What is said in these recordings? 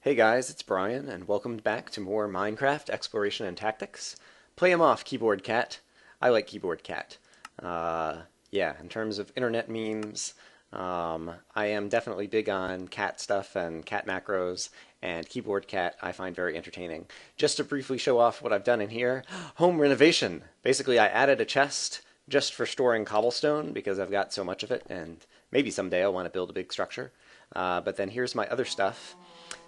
Hey guys, it's Brian, and welcome back to more Minecraft Exploration and Tactics. Play 'em off, Keyboard Cat. I like Keyboard Cat. Yeah, in terms of internet memes, I am definitely big on cat stuff and cat macros, and Keyboard Cat I find very entertaining. Just to briefly show off what I've done in here, home renovation. Basically, I added a chest just for storing cobblestone because I've got so much of it, and maybe someday I'll want to build a big structure. But then here's my other stuff.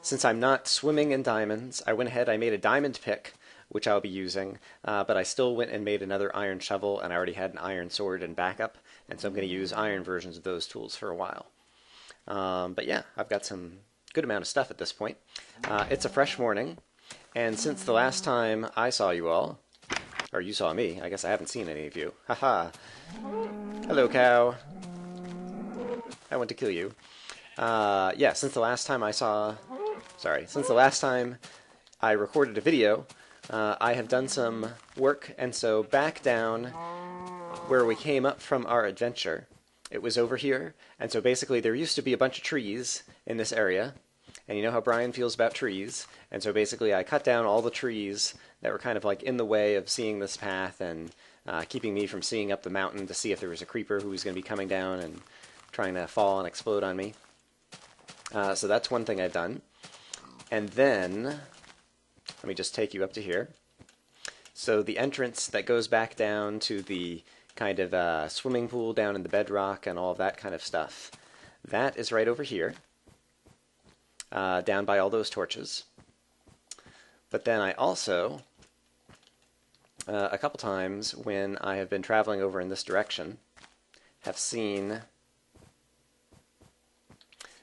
Since I'm not swimming in diamonds, I went ahead, I made a diamond pick, which I'll be using, but I still went and made another iron shovel, and I already had an iron sword in backup, and so I'm going to use iron versions of those tools for a while. But yeah, I've got some good amount of stuff at this point. It's a fresh morning, and since the last time I saw you all, or you saw me, I guess I haven't seen any of you. Haha. Hello, cow. I want to kill you. Yeah, since the last time I recorded a video, I have done some work, and so back down where we came up from our adventure, it was over here, and so basically there used to be a bunch of trees in this area, and you know how Brian feels about trees, and so basically I cut down all the trees that were kind of like in the way of seeing this path and keeping me from seeing up the mountain to see if there was a creeper who was going to be coming down and trying to fall and explode on me. So that's one thing I've done. And then, let me just take you up to here. So the entrance that goes back down to the kind of swimming pool down in the bedrock and all of that kind of stuff, that is right over here, down by all those torches. But then I also, a couple times when I have been traveling over in this direction, have seen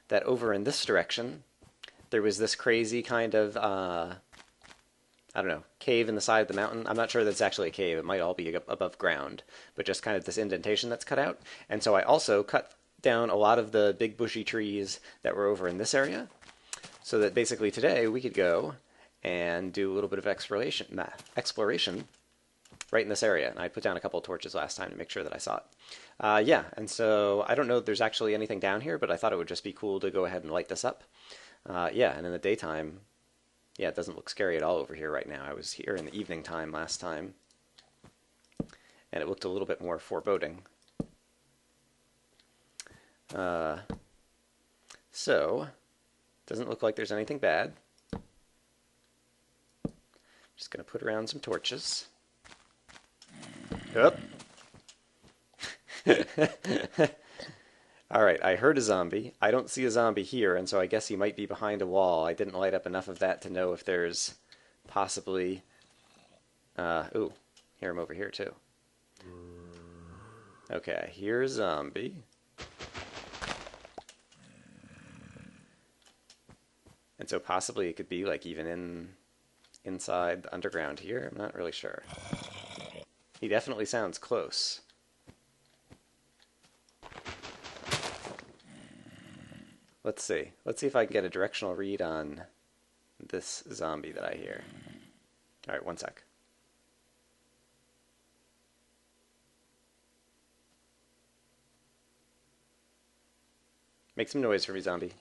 that over in this direction, there was this crazy kind of, I don't know, cave in the side of the mountain. I'm not sure that's actually a cave. It might all be above ground, but just kind of this indentation that's cut out. And so I also cut down a lot of the big bushy trees that were over in this area, so that basically today we could go and do a little bit of exploration right in this area. And I put down a couple of torches last time to make sure that I saw it. Yeah, and so I don't know if there's actually anything down here, but I thought it would just be cool to go ahead and light this up. Yeah, and in the daytime, yeah, it doesn't look scary at all over here right now. I was here in the evening time last time, and it looked a little bit more foreboding. So, doesn't look like there's anything bad. Just going to put around some torches. Up. Alright, I heard a zombie. I don't see a zombie here, and so I guess he might be behind a wall. I didn't light up enough of that to know if there's possibly... ooh, hear him over here too. Okay, here's a zombie. And so possibly it could be like even inside the underground here. I'm not really sure. He definitely sounds close. Let's see. Let's see if I can get a directional read on this zombie that I hear. Alright, one sec. Make some noise for me, zombie.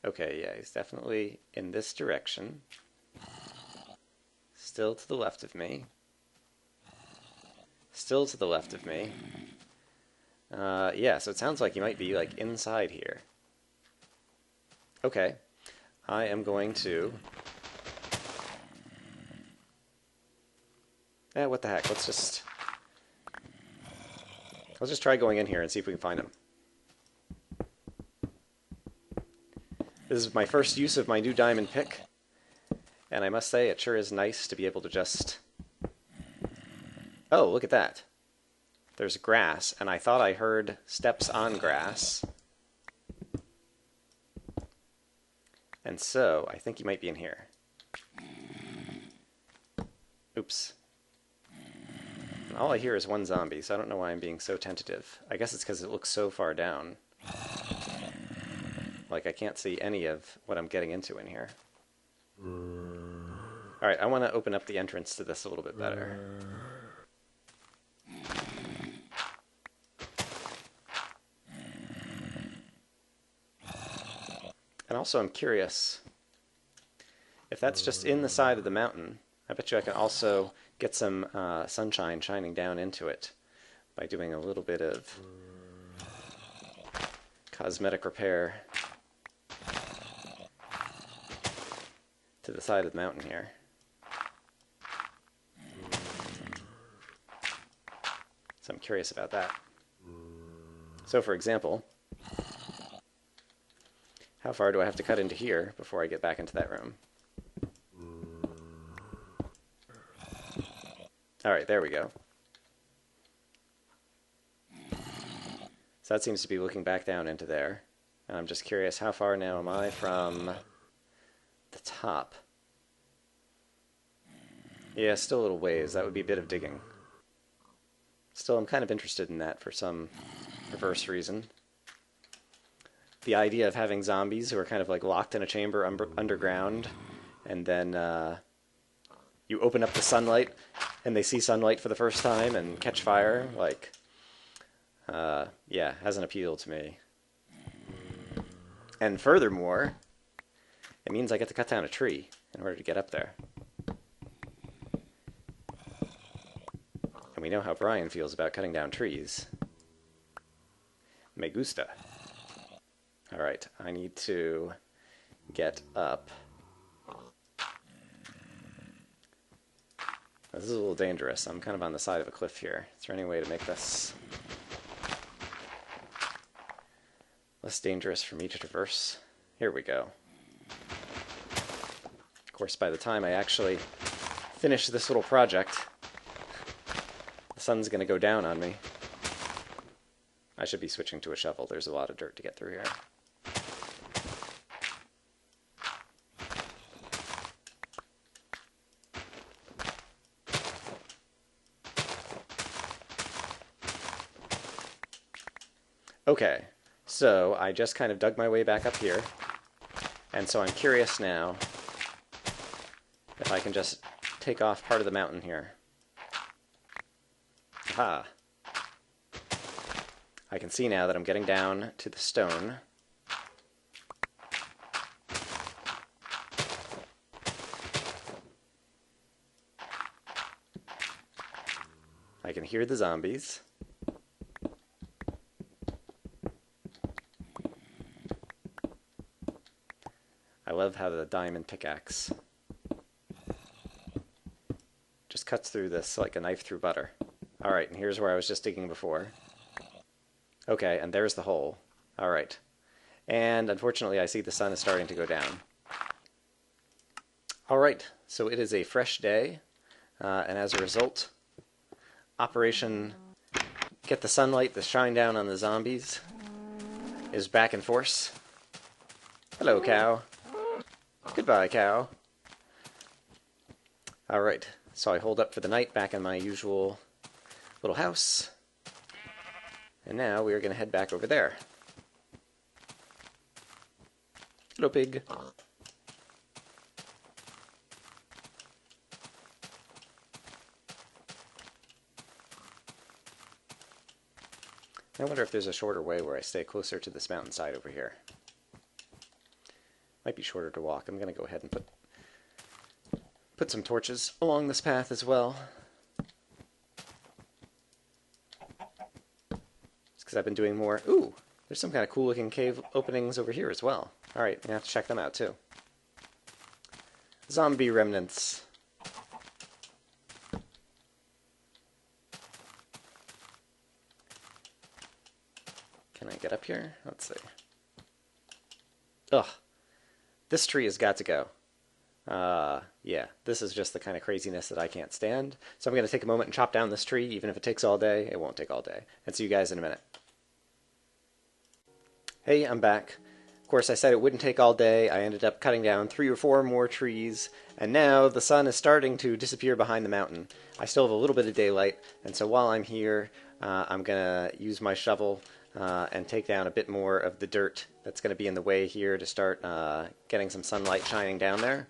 Okay, yeah, he's definitely in this direction. Still to the left of me. Still to the left of me. Yeah, so it sounds like he might be like inside here. Okay, I am going to... what the heck, let's just try going in here and see if we can find him. This is my first use of my new diamond pick, and I must say it sure is nice to be able to just... Oh, look at that. There's grass, and I thought I heard steps on grass. And so, I think he might be in here. Oops. And all I hear is one zombie, so I don't know why I'm being so tentative. I guess it's because it looks so far down. Like I can't see any of what I'm getting into in here. Alright, I want to open up the entrance to this a little bit better. And also I'm curious, if that's just in the side of the mountain, I bet you I can also get some sunshine shining down into it by doing a little bit of cosmetic repair to the side of the mountain here. So I'm curious about that. So for example, how far do I have to cut into here before I get back into that room? Alright, there we go. So that seems to be looking back down into there. And I'm just curious, how far now am I from the top? Yeah, still a little ways. That would be a bit of digging. Still, I'm kind of interested in that for some perverse reason. The idea of having zombies who are kind of like locked in a chamber underground, and then you open up the sunlight, and they see sunlight for the first time and catch fire, like, yeah, has an appeal to me. And furthermore, it means I get to cut down a tree in order to get up there. And we know how Brian feels about cutting down trees. Me gusta. Alright, I need to get up. This is a little dangerous. I'm kind of on the side of a cliff here. Is there any way to make this less dangerous for me to traverse? Here we go. Of course, by the time I actually finish this little project, the sun's going to go down on me. I should be switching to a shovel. There's a lot of dirt to get through here. Okay, so I just kind of dug my way back up here, and so I'm curious now if I can just take off part of the mountain here. Aha! I can see now that I'm getting down to the stone. I can hear the zombies. I love how the diamond pickaxe just cuts through this like a knife through butter. Alright, and here's where I was just digging before. Okay, and there's the hole. Alright. And unfortunately I see the sun is starting to go down. Alright, so it is a fresh day, and as a result, Operation Get the Sunlight to Shine Down on the Zombies is back in force. Hello, cow. Goodbye, cow. Alright, so I holed up for the night back in my usual little house. And now we are going to head back over there. Hello, pig. I wonder if there's a shorter way where I stay closer to this mountainside over here. Might be shorter to walk. I'm going to go ahead and put some torches along this path as well. It's because I've been doing more... Ooh! There's some kind of cool looking cave openings over here as well. Alright, I'm going to have to check them out too. Zombie remnants. Can I get up here? Let's see. Ugh. This tree has got to go. Yeah, this is just the kind of craziness that I can't stand. So I'm going to take a moment and chop down this tree, even if it takes all day. It won't take all day. And see you guys in a minute. Hey, I'm back. Of course, I said it wouldn't take all day. I ended up cutting down 3 or 4 more trees, and now the sun is starting to disappear behind the mountain. I still have a little bit of daylight, and so while I'm here, I'm going to use my shovel and take down a bit more of the dirt that's going to be in the way here to start getting some sunlight shining down there.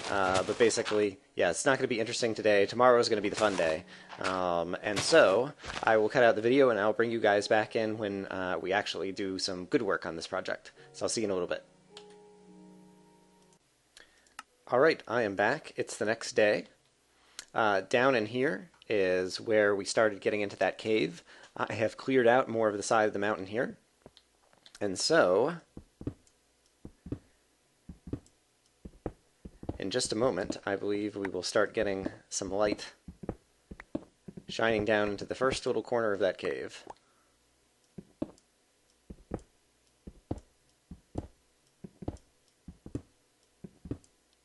But basically, yeah, it's not going to be interesting today. Tomorrow is going to be the fun day. And so I will cut out the video and I'll bring you guys back in when we actually do some good work on this project. So I'll see you in a little bit. All right, I am back. It's the next day. Down in here is where we started getting into that cave. I have cleared out more of the side of the mountain here. And so, in just a moment, I believe we will start getting some light shining down into the first little corner of that cave.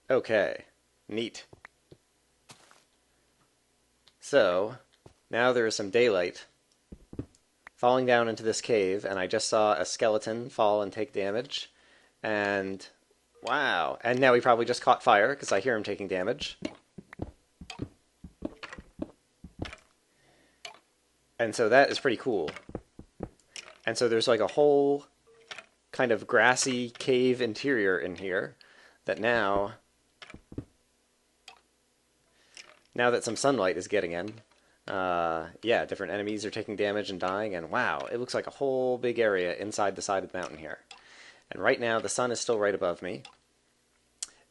Okay, neat. So, now there is some daylight falling down into this cave, and I just saw a skeleton fall and take damage. And, wow. And now he probably just caught fire, because I hear him taking damage. And so that is pretty cool. And so there's like a whole kind of grassy cave interior in here that now that some sunlight is getting in, yeah, different enemies are taking damage and dying, and wow, it looks like a whole big area inside the side of the mountain here. And right now, the sun is still right above me.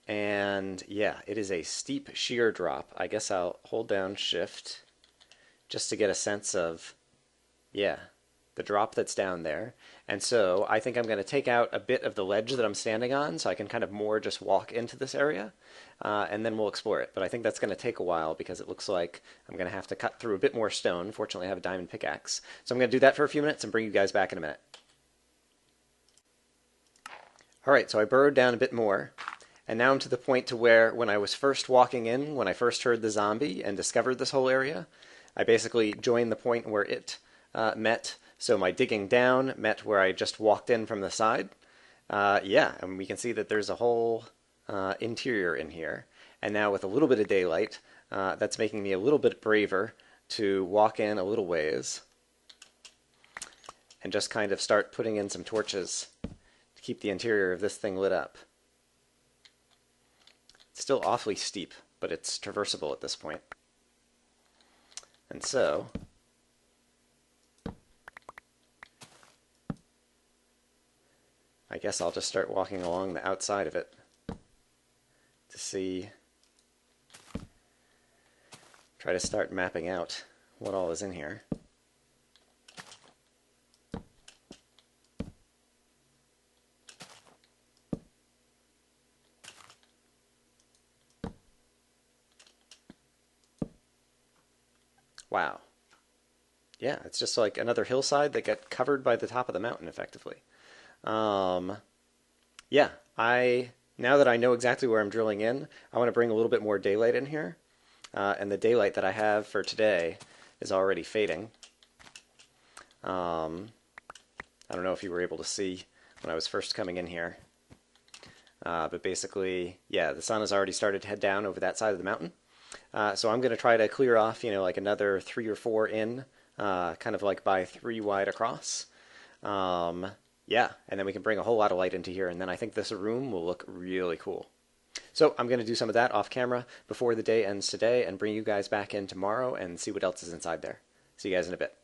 And yeah, it is a steep sheer drop. I guess I'll hold down Shift just to get a sense of, yeah, the drop that's down there. And so I think I'm going to take out a bit of the ledge that I'm standing on so I can kind of more just walk into this area, and then we'll explore it. But I think that's going to take a while because it looks like I'm going to have to cut through a bit more stone. Fortunately, I have a diamond pickaxe. So I'm going to do that for a few minutes and bring you guys back in a minute. Alright, so I burrowed down a bit more, and now I'm to the point to where when I was first walking in, when I first heard the zombie and discovered this whole area, I basically joined the point where it met. So my digging down met where I just walked in from the side. Yeah, and we can see that there's a whole interior in here. And now with a little bit of daylight, that's making me a little bit braver to walk in a little ways and just kind of start putting in some torches to keep the interior of this thing lit up. It's still awfully steep, but it's traversable at this point. And so I guess I'll just start walking along the outside of it to see, try to start mapping out what all is in here. Wow. Yeah, it's just like another hillside that got covered by the top of the mountain, effectively. Yeah, now that I know exactly where I'm drilling in, I want to bring a little bit more daylight in here. And the daylight that I have for today is already fading. I don't know if you were able to see when I was first coming in here. But basically, yeah, the sun has already started to head down over that side of the mountain. So I'm going to try to clear off, like another 3 or 4 in, kind of like by 3 wide across. Yeah, and then we can bring a whole lot of light into here, and then I think this room will look really cool. So I'm going to do some of that off camera before the day ends today and bring you guys back in tomorrow and see what else is inside there. See you guys in a bit.